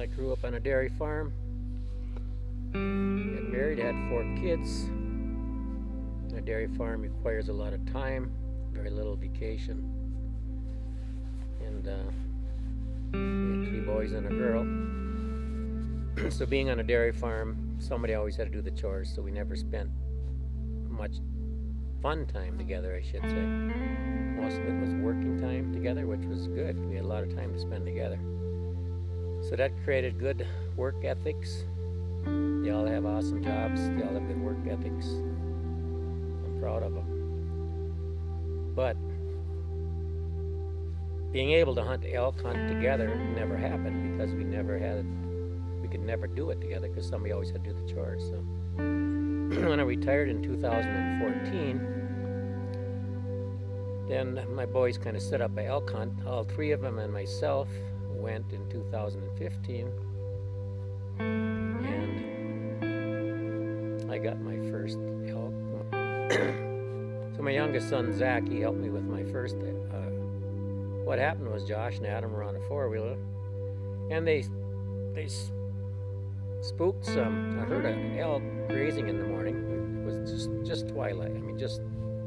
I grew up on a dairy farm, got married, had 4 kids. A dairy farm requires a lot of time, very little vacation. And we had 3 boys and a girl. So being on a dairy farm, somebody always had to do the chores, so we never spent much fun time together, I should say. Most of it was working time together, which was good. We had a lot of time to spend together. So that created good work ethics. They all have awesome jobs. They all have good work ethics. I'm proud of them. But being able to elk hunt together never happened because we could never do it together because somebody always had to do the chores. So when I retired in 2014, then my boys kind of set up an elk hunt. All 3 of them and myself went in 2015, and I got my first elk. So my youngest son Zach, he helped me with my first. What happened was Josh and Adam were on a 4-wheeler, and they spooked some. I heard an elk grazing in the morning. It was just twilight. I mean, just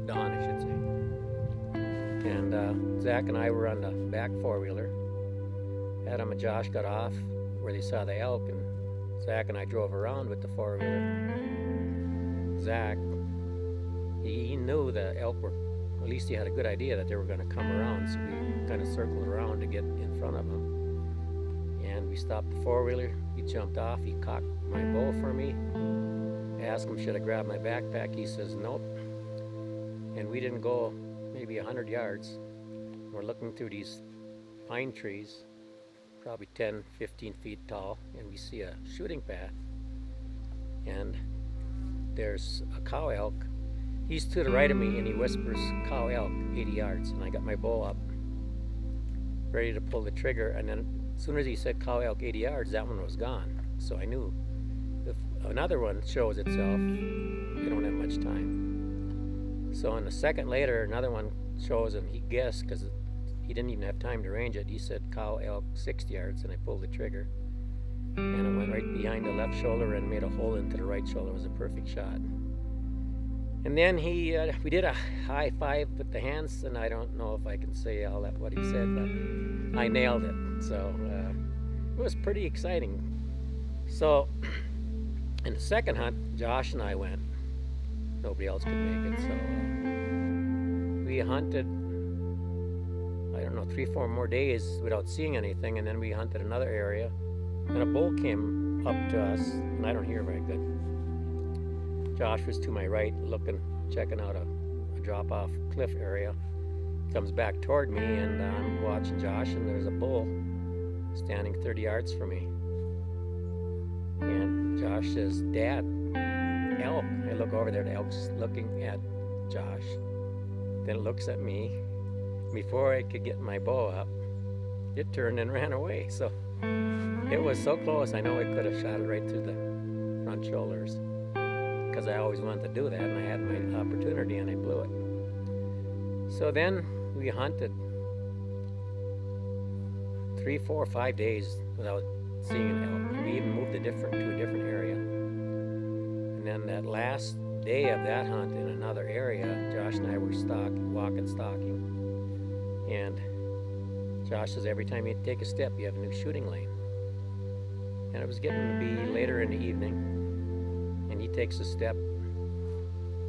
dawn, I should say. And Zach and I were on the back 4-wheeler. Adam and Josh got off where they saw the elk, and Zach and I drove around with the 4-wheeler. Zach, he knew the elk were, at least he had a good idea that they were going to come around, so we kind of circled around to get in front of them. And we stopped the 4-wheeler. He jumped off. He cocked my bow for me. I asked him, should I grab my backpack? He says, nope. And we didn't go maybe 100 yards. We're looking through these pine trees, probably 10, 15 feet tall, and we see a shooting path. And there's a cow elk. He's to the right of me, and he whispers, cow elk, 80 yards. And I got my bow up, ready to pull the trigger, and then as soon as he said cow elk 80 yards, that one was gone. So I knew if another one shows itself, I don't have much time. So in a second later, another one shows, and he guessed because he didn't even have time to range it. He said cow elk 60 yards, and I pulled the trigger. And it went right behind the left shoulder and made a hole into the right shoulder. It was a perfect shot. And then we did a high five with the hands, and I don't know if I can say all that what he said, but I nailed it. So it was pretty exciting. So in the second hunt, Josh and I went. Nobody else could make it. So we hunted, I don't know, 3-4 more days without seeing anything, and then we hunted another area, and a bull came up to us, and I don't hear very good. Josh was to my right, checking out a drop-off cliff area. Comes back toward me, and I'm watching Josh, and there's a bull standing 30 yards from me. And Josh says, Dad, elk. I look over there, the elk's looking at Josh. Then it looks at me. Before I could get my bow up, it turned and ran away. So it was so close, I know I could have shot it right through the front shoulders, because I always wanted to do that, and I had my opportunity, and I blew it. So then we hunted 3, 4, 5 days without seeing an elk. We even moved to a different area. And then that last day of that hunt in another area, Josh and I were walking, stalking. And Josh says, every time you take a step, you have a new shooting lane. And it was getting to be later in the evening, and he takes a step,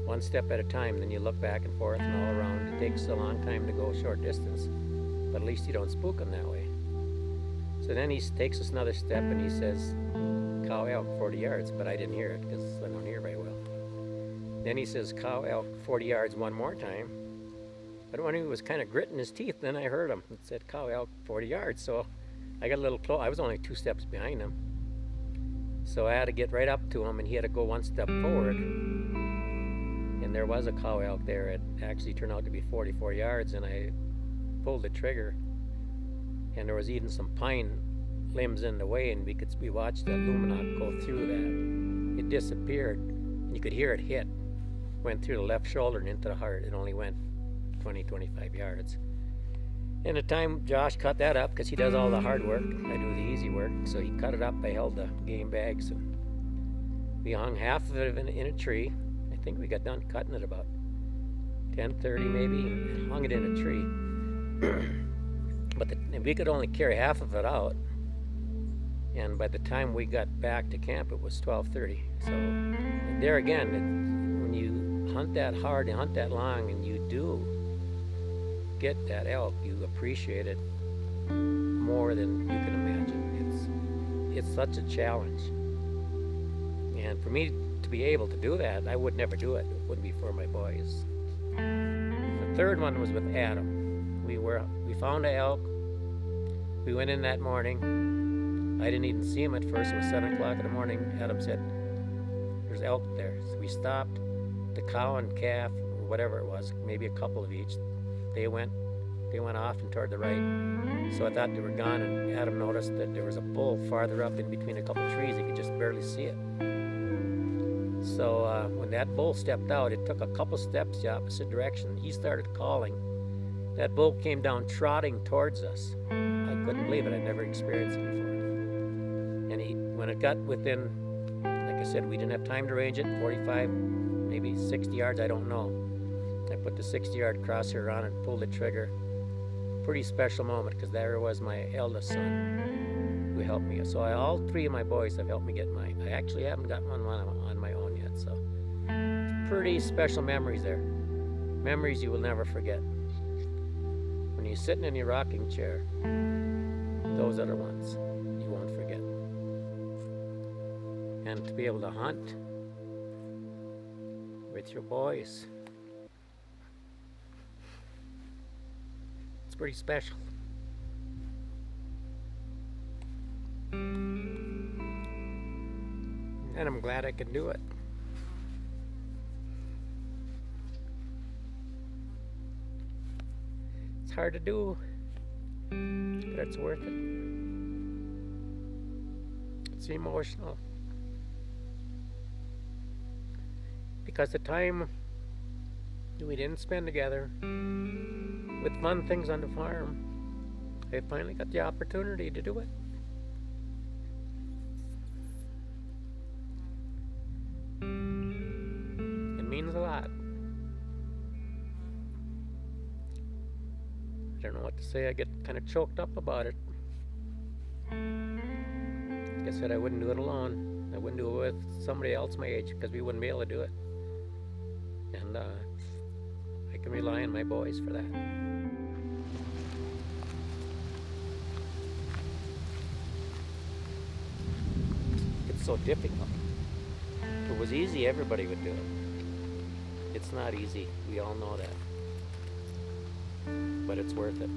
one step at a time, then you look back and forth and all around. It takes a long time to go a short distance, but at least you don't spook him that way. So then he takes us another step, and he says, cow elk 40 yards, but I didn't hear it because I don't hear very well. Then he says, cow elk 40 yards one more time, but when he was kind of gritting his teeth, then I heard him. It said cow elk 40 yards, so I got a little close. I was only 2 steps behind him. So I had to get right up to him, and he had to go 1 step forward. And there was a cow elk there. It actually turned out to be 44 yards, and I pulled the trigger. And there was even some pine limbs in the way, and we watched that luminance go through that. It disappeared, and you could hear it hit. Went through the left shoulder and into the heart. It only went 20, 25 yards. And the time Josh cut that up, because he does all the hard work, I do the easy work. So he cut it up. I held the game bags, and we hung half of it in a tree. I think we got done cutting it about 10:30 maybe, and hung it in a tree. But we could only carry half of it out. And by the time we got back to camp, it was 12:30. So there again, when you hunt that hard and hunt that long, and you do get that elk, you appreciate it more than you can imagine. It's such a challenge. And for me to be able to do that, I would never do it. It wouldn't be for my boys. The third one was with Adam. We found an elk. We went in that morning. I didn't even see him at first. It was 7 o'clock in the morning. Adam said, "There's elk there." So we stopped. The cow and calf, or whatever it was, maybe a couple of each, they went off and toward the right. So I thought they were gone, and Adam noticed that there was a bull farther up in between a couple of trees. He could just barely see it. So when that bull stepped out, it took a couple steps the opposite direction. He started calling. That bull came down trotting towards us. I couldn't believe it. I'd never experienced it before. And when it got within, like I said, we didn't have time to range it, 45, maybe 60 yards, I don't know. I put the 60-yard crosshair on and pulled the trigger. Pretty special moment, because there was my eldest son who helped me. So all three of my boys have helped me get mine. I actually haven't gotten one on my own yet. So pretty special memories there. Memories you will never forget. When you're sitting in your rocking chair, those are the ones you won't forget. And to be able to hunt with your boys, it's pretty special. And I'm glad I can do it. It's hard to do, but it's worth it. It's emotional. Because the time we didn't spend together with fun things on the farm, I finally got the opportunity to do it. It means a lot. I don't know what to say. I get kind of choked up about it. Like I said, I wouldn't do it alone. I wouldn't do it with somebody else my age, because we wouldn't be able to do it. And I can rely on my boys for that. It's so difficult. If it was easy, everybody would do it. It's not easy. We all know that. But it's worth it.